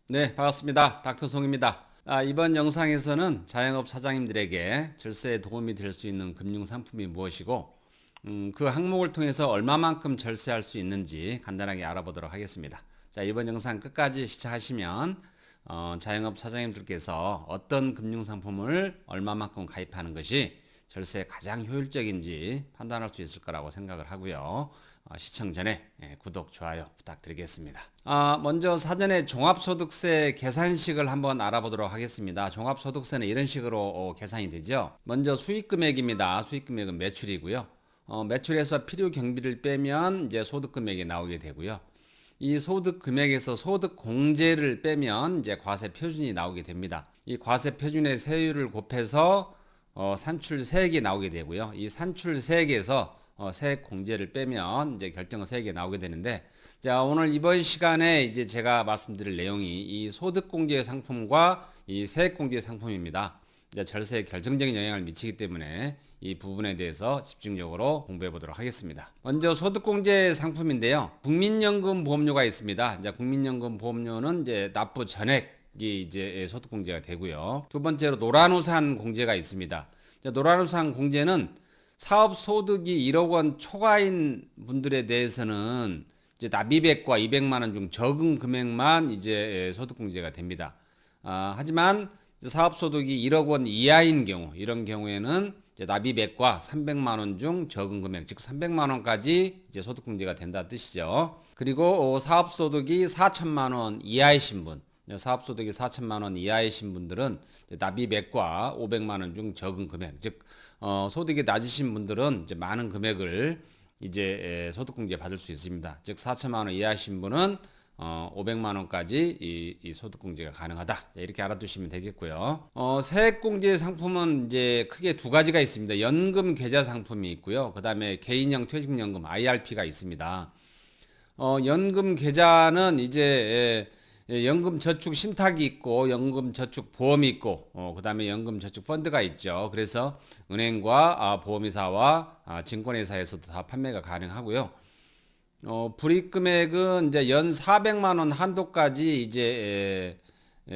네, 반갑습니다. 닥터송입니다. 이번 영상에서는 자영업 사장님들에게 절세에 도움이 될 수 있는 금융 상품이 무엇이고, 그 항목을 통해서 얼마만큼 절세할 수 있는지 간단하게 알아보도록 하겠습니다. 자, 이번 영상 끝까지 시청하시면 자영업 사장님들께서 어떤 금융 상품을 얼마만큼 가입하는 것이 절세에 가장 효율적인지 판단할 수 있을 거라고 생각을 하고요. 시청 전에 구독, 좋아요 부탁드리겠습니다. 먼저 사전에 종합소득세 계산식을 한번 알아보도록 하겠습니다. 종합소득세는 이런 식으로 계산이 되죠. 먼저 수익금액입니다. 수익금액은 매출이고요. 매출에서 필요 경비를 빼면 이제 소득금액이 나오게 되고요. 이 소득금액에서 소득공제를 빼면 이제 과세표준이 나오게 됩니다. 이 과세표준의 세율을 곱해서 산출세액이 나오게 되고요. 이 산출세액에서 세액 공제를 빼면 이제 결정세액이 나오게 되는데, 자, 오늘 이번 시간에 이제 제가 말씀드릴 내용이 이 소득공제 상품과 이 세액공제 상품입니다. 이제 절세에 결정적인 영향을 미치기 때문에 이 부분에 대해서 집중적으로 공부해 보도록 하겠습니다. 먼저 소득공제 상품인데요. 국민연금 보험료가 있습니다. 이제 국민연금 보험료는 이제 납부 전액이 이제 소득공제가 되고요. 두 번째로 노란우산 공제가 있습니다. 노란우산 공제는 사업 소득이 1억 원 초과인 분들에 대해서는 이제 납입액과 200만 원 중 적은 금액만 이제 소득공제가 됩니다. 하지만 사업 소득이 1억 원 이하인 경우, 이런 경우에는 이제 납입액과 300만 원 중 적은 금액, 즉 300만 원까지 이제 소득공제가 된다는 뜻이죠. 그리고 사업 소득이 4천만 원 이하이신 분, 사업소득이 4천만 원 이하이신 분들은 납입액과 500만 원 중 적은 금액, 즉 소득이 낮으신 분들은 이제 많은 금액을 이제 소득공제 받을 수 있습니다. 즉 4천만 원 이하이신 분은 500만 원까지 이 소득공제가 가능하다. 이렇게 알아두시면 되겠고요. 세액공제 상품은 이제 크게 두 가지가 있습니다. 연금 계좌 상품이 있고요. 그 다음에 개인형 퇴직연금 IRP가 있습니다. 연금 계좌는 이제 연금 저축 신탁이 있고 연금 저축 보험이 있고 그 다음에 연금 저축 펀드가 있죠. 그래서 은행과 보험회사와 증권회사에서도 다 판매가 가능하고요. 불입금액은 이제 연 400만 원 한도까지 이제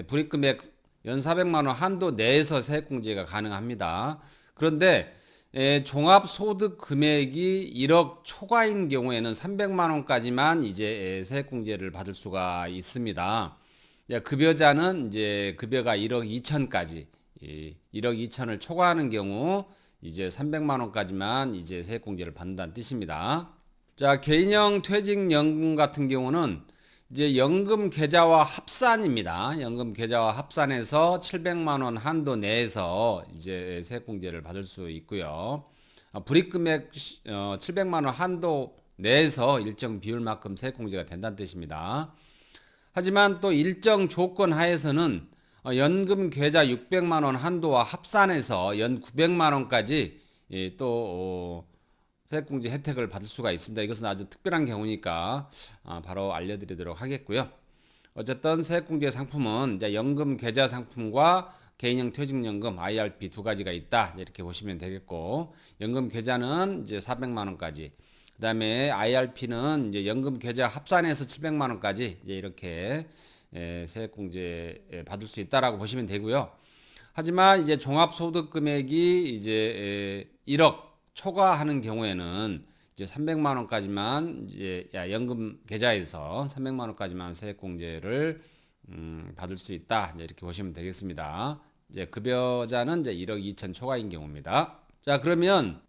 불입금액 연 400만 원 한도 내에서 세액공제가 가능합니다. 그런데 종합소득 금액이 1억 초과인 경우에는 300만 원까지만 이제 세액공제를 받을 수가 있습니다. 급여자는 이제 급여가 1억 2천까지, 1억 2천을 초과하는 경우 이제 300만 원까지만 이제 세액공제를 받는다는 뜻입니다. 자, 개인형 퇴직연금 같은 경우는 이제 연금 계좌와 합산입니다. 연금 계좌와 합산해서 700만 원 한도 내에서 이제 세액공제를 받을 수 있고요. 불입금액 700만 원 한도 내에서 일정 비율만큼 세액공제가 된다는 뜻입니다. 하지만 또 일정 조건 하에서는 연금 계좌 600만 원 한도와 합산해서 연 900만 원까지 또 세액공제 혜택을 받을 수가 있습니다. 이것은 아주 특별한 경우니까 바로 알려드리도록 하겠고요. 어쨌든 세액공제 상품은 이제 연금 계좌 상품과 개인형 퇴직연금 IRP 두 가지가 있다. 이렇게 보시면 되겠고, 연금 계좌는 이제 400만 원까지, 그 다음에 IRP는 이제 연금 계좌 합산해서 700만 원까지 이제 이렇게 세액공제 받을 수 있다라고 보시면 되고요. 하지만 이제 종합소득 금액이 이제 1억 초과하는 경우에는 이제 300만 원까지만 이제 연금 계좌에서 300만 원까지만 세액공제를 받을 수 있다. 이제 이렇게 보시면 되겠습니다. 이제 급여자는 이제 1억 2천 초과인 경우입니다. 자, 그러면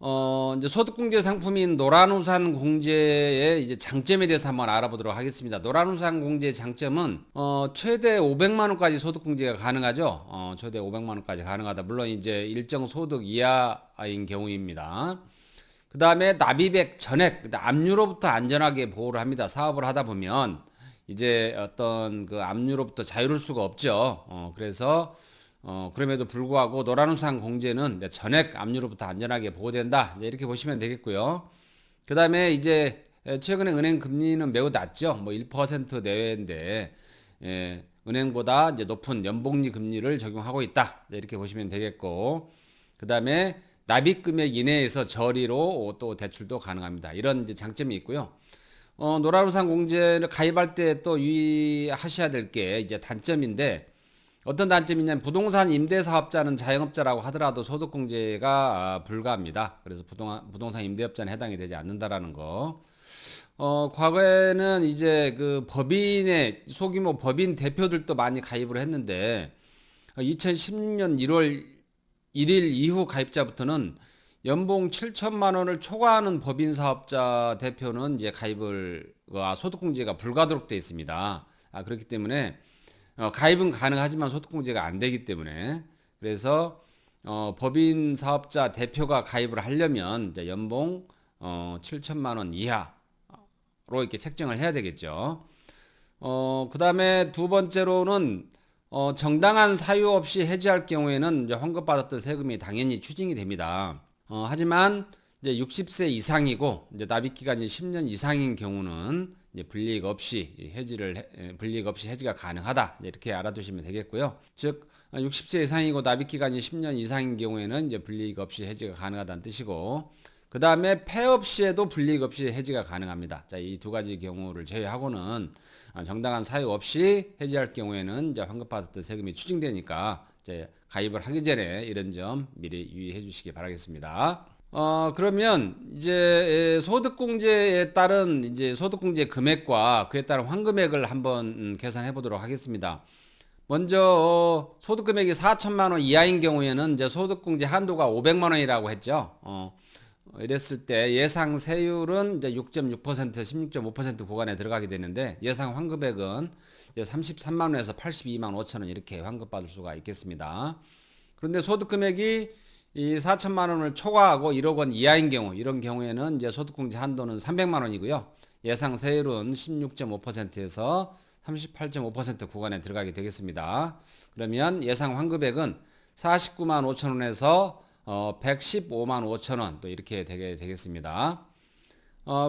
이제 소득공제 상품인 노란우산 공제의 이제 장점에 대해서 한번 알아보도록 하겠습니다. 노란우산 공제의 장점은 최대 500만 원까지 소득공제가 가능하죠. 최대 500만 원까지 가능하다. 물론 이제 일정 소득 이하인 경우입니다. 그 다음에 납입액 전액, 압류로부터 안전하게 보호를 합니다. 사업을 하다 보면 이제 어떤 그 압류로부터 자유로울 수가 없죠. 그래서 그럼에도 불구하고 노란우산 공제는 전액 압류로부터 안전하게 보호된다. 이렇게 보시면 되겠고요. 그 다음에 이제 최근에 은행 금리는 매우 낮죠. 뭐 1% 내외인데 은행보다 이제 높은 연복리 금리를 적용하고 있다. 이렇게 보시면 되겠고, 그 다음에 납입금액 이내에서 저리로 또 대출도 가능합니다. 이런 이제 장점이 있고요. 노란우산 공제를 가입할 때 또 유의하셔야 될 게 이제 단점인데, 어떤 단점이냐면 부동산 임대사업자는 자영업자라고 하더라도 소득공제가 불가합니다. 그래서 부동산 임대업자는 해당이 되지 않는다라는 거. 과거에는 이제 그 법인의 소규모 법인 대표들도 많이 가입을 했는데 2016년 1월 1일 이후 가입자부터는 연봉 7천만 원을 초과하는 법인 사업자 대표는 이제 소득공제가 불가하도록 되어 있습니다. 그렇기 때문에 가입은 가능하지만 소득공제가 안 되기 때문에, 그래서 법인 사업자 대표가 가입을 하려면 이제 연봉 7천만 원 이하로 이렇게 책정을 해야 되겠죠. 그 다음에 두 번째로는 정당한 사유 없이 해지할 경우에는 이제 환급받았던 세금이 당연히 추징이 됩니다. 하지만 이제 60세 이상이고 이제 납입 기간이 10년 이상인 경우는 이제 불이익 없이 해지가 가능하다, 이렇게 알아두시면 되겠고요. 즉 60세 이상이고 납입 기간이 10년 이상인 경우에는 이제 불이익 없이 해지가 가능하다는 뜻이고, 그 다음에 폐업 시에도 불이익 없이 해지가 가능합니다. 자, 이 두 가지 경우를 제외하고는 정당한 사유 없이 해지할 경우에는 이제 환급받았던 세금이 추징되니까 이제 가입을 하기 전에 이런 점 미리 유의해 주시기 바라겠습니다. 그러면 이제 소득공제에 따른 이제 소득공제 금액과 그에 따른 환급액을 한번 계산해 보도록 하겠습니다. 먼저 소득금액이 4천만 원 이하인 경우에는 이제 소득공제 한도가 500만 원이라고 했죠. 이랬을 때 예상 세율은 이제 6.6%, 16.5% 구간에 들어가게 되는데, 예상 환급액은 이제 33만 원에서 82만 5천 원 이렇게 환급받을 수가 있겠습니다. 그런데 소득금액이 이 4천만 원을 초과하고 1억 원 이하인 경우, 이런 경우에는 이제 소득공제 한도는 300만 원이고요. 예상 세율은 16.5%에서 38.5% 구간에 들어가게 되겠습니다. 그러면 예상 환급액은 49만 5천 원에서 115만 5천 원, 또 이렇게 되겠습니다.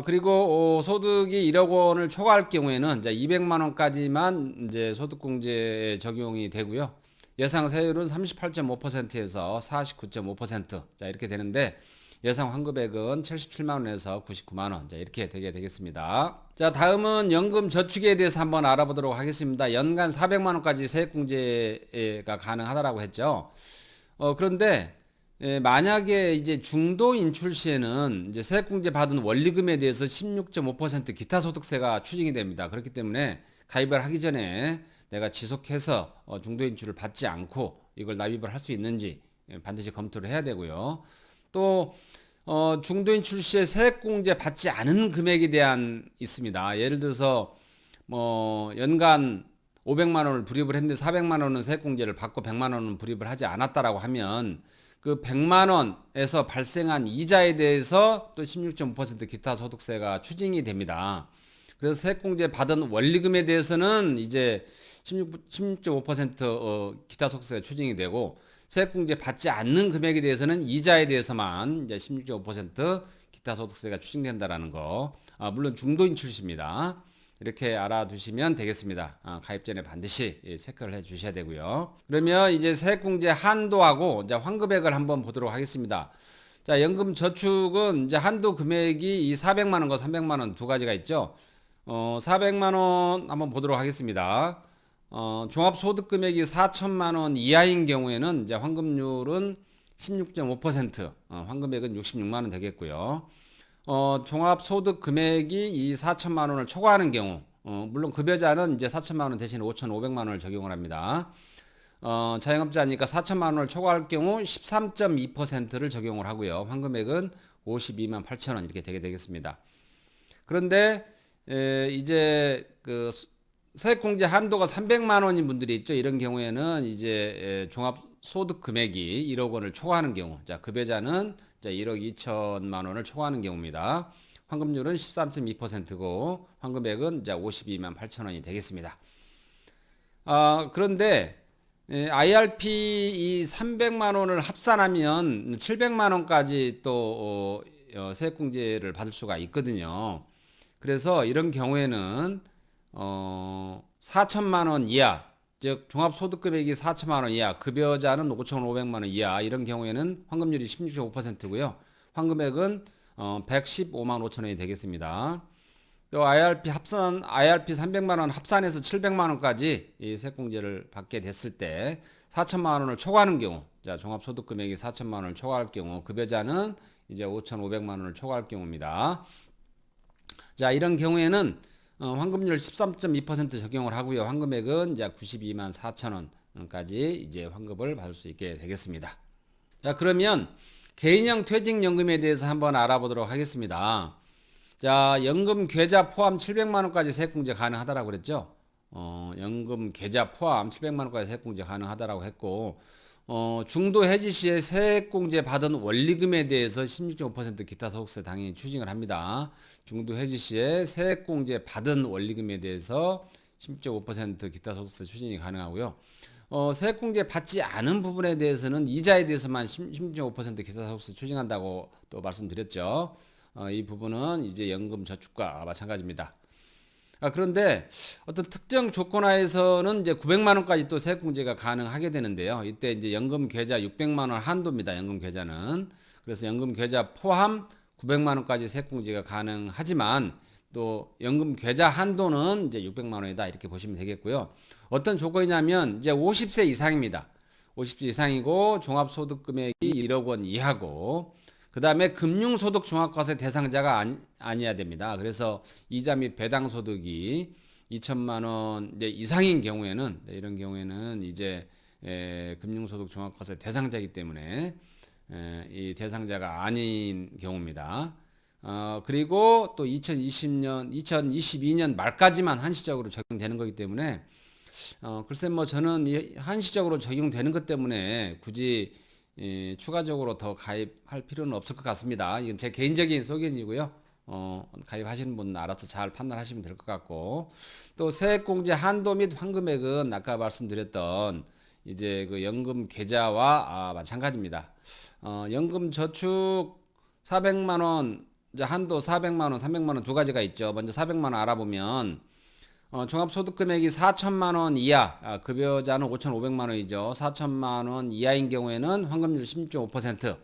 그리고 소득이 1억 원을 초과할 경우에는 이제 200만 원까지만 이제 소득공제에 적용이 되고요. 예상 세율은 38.5%에서 49.5%, 자, 이렇게 되는데, 예상 환급액은 77만 원에서 99만 원, 자, 이렇게 되겠습니다. 자, 다음은 연금 저축에 대해서 한번 알아보도록 하겠습니다. 연간 400만 원까지 세액공제가 가능하다라고 했죠. 그런데 만약에 이제 중도 인출 시에는 이제 세액공제 받은 원리금에 대해서 16.5% 기타 소득세가 추징이 됩니다. 그렇기 때문에 가입을 하기 전에 내가 지속해서 중도 인출을 받지 않고 이걸 납입을 할 수 있는지 반드시 검토를 해야 되고요. 또 중도 인출 시에 세액공제 받지 않은 금액에 대한 있습니다. 예를 들어서 연간 500만 원을 불입을 했는데 400만 원은 세액공제를 받고 100만 원은 불입을 하지 않았다라고 하면 그 100만 원에서 발생한 이자에 대해서 또 16.5% 기타 소득세가 추징이 됩니다. 그래서 세액공제 받은 원리금에 대해서는 이제 16.5% 기타 소득세가 추징이 되고, 세액공제 받지 않는 금액에 대해서는 이자에 대해서만 이제 16.5% 기타 소득세가 추징된다라는 거. 물론 중도 인출시입니다. 이렇게 알아두시면 되겠습니다. 가입 전에 반드시 체크를 해 주셔야 되고요. 그러면 이제 세액공제 한도하고 이제 환급액을 한번 보도록 하겠습니다. 자, 연금 저축은 이제 한도 금액이 이 400만 원과 300만 원 두 가지가 있죠. 400만 원 한번 보도록 하겠습니다. 종합소득금액이 4천만 원 이하인 경우에는 이제 환급률은 16.5%, 환급액은 66만 원 되겠고요. 종합소득 금액이 이 4천만 원을 초과하는 경우, 물론 급여자는 이제 4천만 원 대신 5,500만 원을 적용을 합니다. 자영업자니까 4천만 원을 초과할 경우 13.2%를 적용을 하고요. 환급액은 52만 8천 원 이렇게 되겠습니다. 그런데 이제 그 세액공제 한도가 300만 원인 분들이 있죠. 이런 경우에는 이제 종합소득 금액이 1억 원을 초과하는 경우, 자, 급여자는 1억 2천만 원을 초과하는 경우입니다. 환급률은 13.2%고 환급액은 52만 8천 원이 되겠습니다. 그런데 IRP 이 300만 원을 합산하면 700만 원까지 또 세액공제를 받을 수가 있거든요. 그래서 이런 경우에는 4천만 원 이하, 즉 종합소득금액이 4천만 원 이하, 급여자는 5,500만 원 이하, 이런 경우에는 환급률이 16.5%고요. 환급액은 115만 5천 원이 되겠습니다. 또 IRP 300만 원 합산해서 700만 원까지 이 세액공제를 받게 됐을 때 4천만 원을 초과하는 경우, 자, 종합소득 금액이 4천만 원을 초과할 경우, 급여자는 이제 5,500만 원을 초과할 경우입니다. 자, 이런 경우에는 환급률 13.2% 적용을 하고요. 환급액은 이제 92만 4천 원까지 이제 환급을 받을 수 있게 되겠습니다. 자, 그러면 개인형 퇴직연금에 대해서 한번 알아보도록 하겠습니다. 자, 연금 계좌 포함 700만 원까지 세액공제 가능하다라고 그랬죠. 연금 계좌 포함 700만 원까지 세액공제 가능하다라고 했고, 중도 해지 시에 세액공제 받은 원리금에 대해서 16.5% 기타 소득세 당연히 추징을 합니다. 중도 해지 시에 세액공제 받은 원리금에 대해서 16.5% 기타 소득세 추징이 가능하고요. 세액공제 받지 않은 부분에 대해서는 이자에 대해서만 16.5% 기타 소득세 추징한다고 또 말씀드렸죠. 이 부분은 이제 연금 저축과 마찬가지입니다. 그런데 어떤 특정 조건하에서는 이제 900만 원까지 또 세액공제가 가능하게 되는데요. 이때 이제 연금 계좌 600만 원 한도입니다. 연금 계좌는. 그래서 연금 계좌 포함 900만 원까지 세액공제가 가능하지만 또 연금 계좌 한도는 이제 600만 원이다 이렇게 보시면 되겠고요. 어떤 조건이냐면 이제 50세 이상입니다. 50세 이상이고 종합소득 금액이 1억 원 이하고 그 다음에 금융소득 종합과세 대상자가 아니어야 됩니다. 그래서 이자 및 배당 소득이 2천만 원 이상인 경우에는 이런 경우에는 이제 금융소득 종합과세 대상자이기 때문에 이 대상자가 아닌 경우입니다. 그리고 또 2022년 말까지만 한시적으로 적용되는 거기 때문에 글쎄 뭐 저는 한시적으로 적용되는 것 때문에 굳이 추가적으로 더 가입할 필요는 없을 것 같습니다. 이건 제 개인적인 소견이고요. 가입하시는 분은 알아서 잘 판단하시면 될 것 같고, 또 세액공제 한도 및 환급액은 아까 말씀드렸던 이제 그 연금 계좌와 마찬가지입니다. 연금 저축 400만 원, 이제 한도 400만 원, 300만 원 두 가지가 있죠. 먼저 400만 원 알아보면 종합소득금액이 4천만 원 이하, 급여자는 5,500만 원이죠. 4천만 원 이하인 경우에는 환급률 16.5%,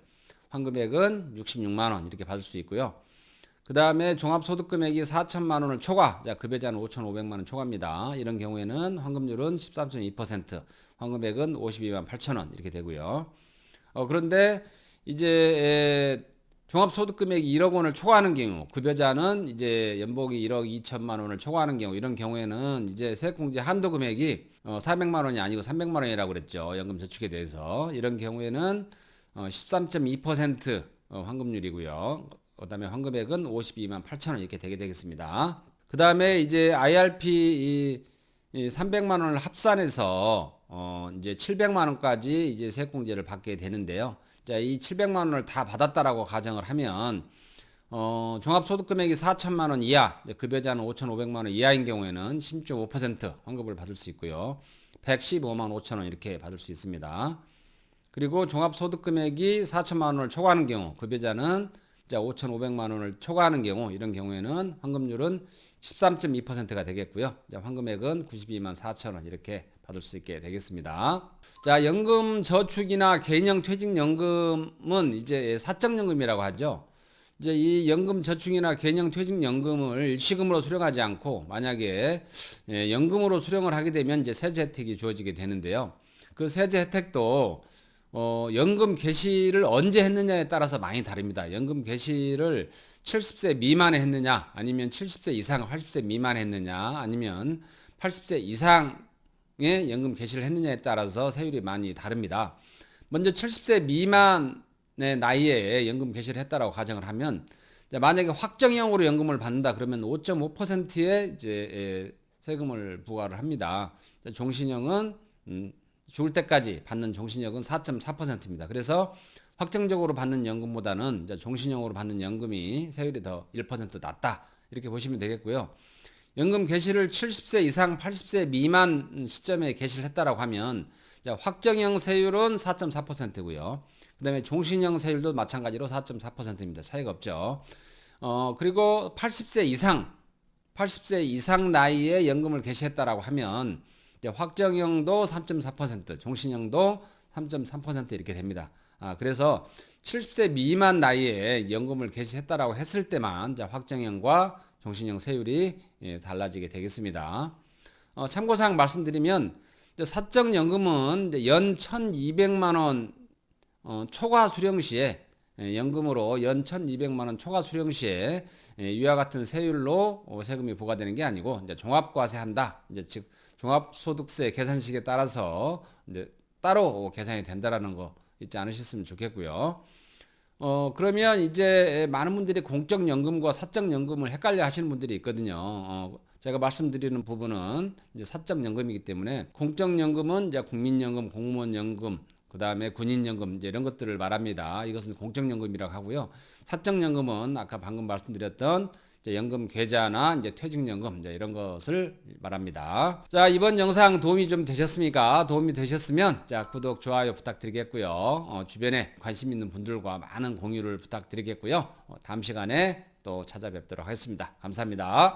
환급액은 66만 원 이렇게 받을 수 있고요. 그 다음에 종합소득금액이 4천만 원을 초과, 자, 급여자는 5,500만 원 초과입니다. 이런 경우에는 환급률은 13.2%, 환급액은 52만 8천 원 이렇게 되고요. 그런데 이제 종합소득금액이 1억 원을 초과하는 경우, 급여자는 이제 연봉이 1억 2천만 원을 초과하는 경우, 이런 경우에는 이제 세액공제 한도 금액이 400만 원이 아니고 300만 원이라고 그랬죠. 연금 저축에 대해서. 이런 경우에는 13.2% 환급률이고요. 그 다음에 환급액은 52만 8천 원 이렇게 되게 되겠습니다. 그 다음에 이제 IRP 300만 원을 합산해서 이제 700만 원까지 이제 세액공제를 받게 되는데요. 자, 이 700만 원을 다 받았다라고 가정을 하면 종합소득금액이 4천만 원 이하, 급여자는 5,500만 원 이하인 경우에는 16.5% 환급을 받을 수 있고요. 115만 5천 원 이렇게 받을 수 있습니다. 그리고 종합소득금액이 4천만 원을 초과하는 경우, 급여자는 5,500만 원을 초과하는 경우, 이런 경우에는 환급률은 13.2%가 되겠고요. 환급액은 92만 4천 원 이렇게 받을 수 있게 되겠습니다. 자, 연금 저축이나 개인형 퇴직연금은 이제 사적연금이라고 하죠. 이제 이 연금 저축이나 개인형 퇴직연금을 일시금으로 수령하지 않고 만약에 연금으로 수령을 하게 되면 이제 세제 혜택이 주어지게 되는데요. 그 세제 혜택도 연금 개시를 언제 했느냐에 따라서 많이 다릅니다. 연금 개시를 70세 미만에 했느냐, 아니면 70세 이상 80세 미만에 했느냐, 아니면 80세 이상의 연금 개시를 했느냐에 따라서 세율이 많이 다릅니다. 먼저 70세 미만의 나이에 연금 개시를 했다라고 가정을 하면, 만약에 확정형으로 연금을 받는다 그러면 5.5%의 이제 세금을 부과를 합니다. 종신형은 죽을 때까지 받는 종신형은 4.4%입니다. 그래서 확정적으로 받는 연금보다는 이제 종신형으로 받는 연금이 세율이 더 1% 낮다 이렇게 보시면 되겠고요. 연금 개시를 70세 이상 80세 미만 시점에 개시를 했다라고 하면 확정형 세율은 4.4%고요. 그 다음에 종신형 세율도 마찬가지로 4.4%입니다. 차이가 없죠. 그리고 80세 이상 나이에 연금을 개시했다라고 하면 확정형도 3.4%, 종신형도 3.3% 이렇게 됩니다. 그래서 70세 미만 나이에 연금을 개시했다라고 했을 때만 확정형과 종신형 세율이 달라지게 되겠습니다. 참고사항 말씀드리면 사적연금은 이제 연 1,200만 원 초과 수령 시에 연금으로 연 1,200만 원 초과 수령 시에 위와 같은 세율로 세금이 부과되는 게 아니고 이제 종합과세한다. 이제 즉 종합소득세 계산식에 따라서 이제 따로 계산이 된다라는 거 잊지 않으셨으면 좋겠고요. 그러면 이제 많은 분들이 공적연금과 사적연금을 헷갈려 하시는 분들이 있거든요. 제가 말씀드리는 부분은 이제 사적연금이기 때문에 공적연금은 이제 국민연금, 공무원연금, 그 다음에 군인연금 이제 이런 것들을 말합니다. 이것은 공적연금이라고 하고요. 사적연금은 아까 방금 말씀드렸던 이제 연금 계좌나 이제 퇴직연금 이제 이런 것을 말합니다. 자, 이번 영상 도움이 좀 되셨습니까? 도움이 되셨으면 자, 구독, 좋아요 부탁드리겠고요. 주변에 관심 있는 분들과 많은 공유를 부탁드리겠고요. 다음 시간에 또 찾아뵙도록 하겠습니다. 감사합니다.